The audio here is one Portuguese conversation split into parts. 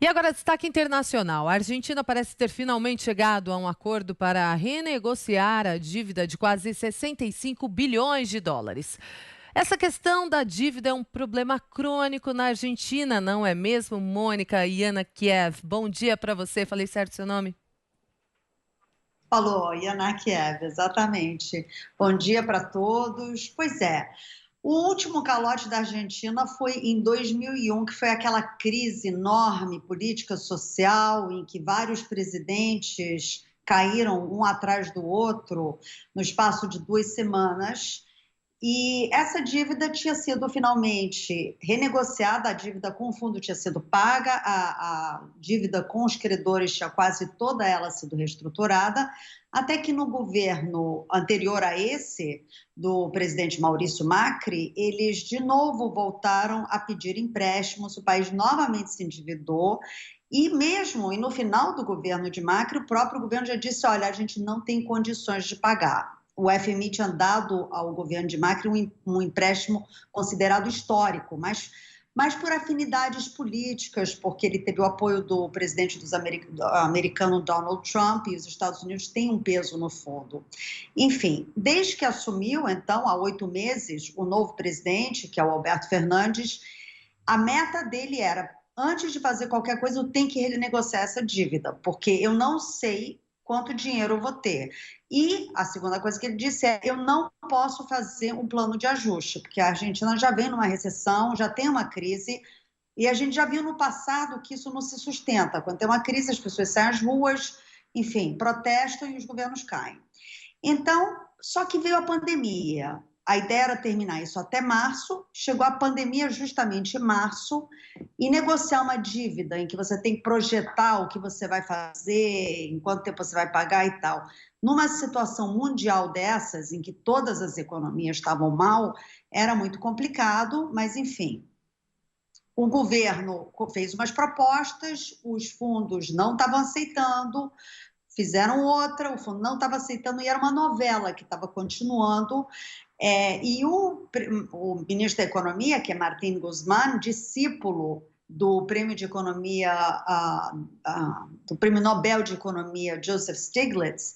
E agora, destaque internacional. A Argentina parece ter finalmente chegado a um acordo para renegociar a dívida de quase 65 bilhões de dólares. Essa questão da dívida é um problema crônico na Argentina, não é mesmo, Mônica Yanakiev? Bom dia para você. Falei certo seu nome? Falou, Yanakiev, exatamente. Bom dia para todos. Pois é, o último calote da Argentina foi em 2001, que foi aquela crise enorme política social, em que vários presidentes caíram um atrás do outro no espaço de 2 semanas. E essa dívida tinha sido finalmente renegociada, a dívida com o fundo tinha sido paga, a dívida com os credores tinha quase toda ela sido reestruturada, até que no governo anterior a esse, do presidente Maurício Macri, eles de novo voltaram a pedir empréstimos, o país novamente se endividou, e no final do governo de Macri, o próprio governo já disse, olha, a gente não tem condições de pagar. O FMI tinha dado ao governo de Macri um empréstimo considerado histórico, mas por afinidades políticas, porque ele teve o apoio do presidente americano Donald Trump, e os Estados Unidos têm um peso no fundo. Enfim, desde que assumiu, então, há 8 meses, o novo presidente, que é o Alberto Fernandes, a meta dele era, antes de fazer qualquer coisa, eu tenho que renegociar essa dívida, porque eu não sei quanto dinheiro eu vou ter. E a segunda coisa que ele disse é, eu não posso fazer um plano de ajuste, porque a Argentina já vem numa recessão, já tem uma crise, e a gente já viu no passado que isso não se sustenta. Quando tem uma crise, as pessoas saem às ruas, enfim, protestam e os governos caem. Então, só que veio a pandemia. A ideia era terminar isso até março, chegou a pandemia justamente em março, e negociar uma dívida em que você tem que projetar o que você vai fazer, em quanto tempo você vai pagar e tal. Numa situação mundial dessas, em que todas as economias estavam mal, era muito complicado, mas enfim. O governo fez umas propostas, os fundos não estavam aceitando, fizeram outra, o fundo não estava aceitando, e era uma novela que estava continuando. E o ministro da Economia, que é Martín Guzmán, discípulo do prêmio de economia, do prêmio Nobel de Economia, Joseph Stiglitz,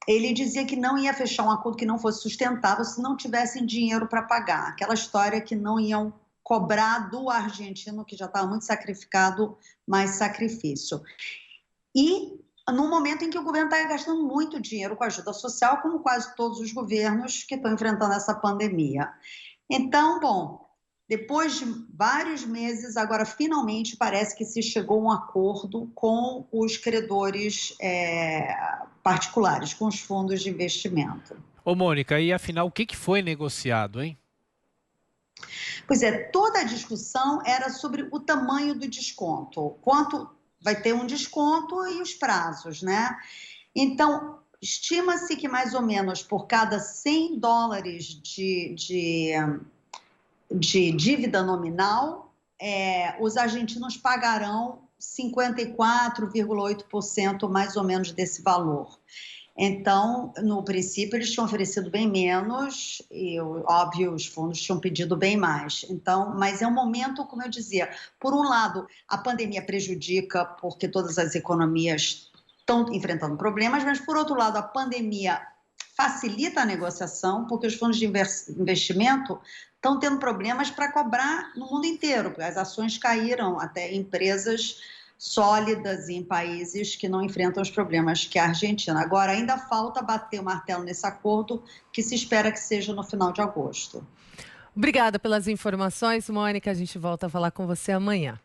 ele dizia que não ia fechar um acordo que não fosse sustentável se não tivessem dinheiro para pagar. Aquela história que não iam cobrar do argentino, que já estava muito sacrificado, mais sacrifício. E no momento em que o governo está gastando muito dinheiro com ajuda social, como quase todos os governos que estão enfrentando essa pandemia. Então, bom, depois de vários meses, agora finalmente parece que se chegou a um acordo com os credores particulares, com os fundos de investimento. Ô Mônica, e afinal, o que foi negociado, hein? Pois é, toda a discussão era sobre o tamanho do desconto, quanto vai ter um desconto e os prazos, né? Então, estima-se que mais ou menos por cada 100 dólares de dívida nominal, os argentinos pagarão 54,8% mais ou menos desse valor. Então, no princípio, eles tinham oferecido bem menos e, óbvio, os fundos tinham pedido bem mais. Então, mas é um momento, como eu dizia, por um lado, a pandemia prejudica porque todas as economias estão enfrentando problemas, mas, por outro lado, a pandemia facilita a negociação porque os fundos de investimento estão tendo problemas para cobrar no mundo inteiro, porque as ações caíram até empresas sólidas em países que não enfrentam os problemas que a Argentina. Agora, ainda falta bater o martelo nesse acordo, que se espera que seja no final de agosto. Obrigada pelas informações, Mônica. A gente volta a falar com você amanhã.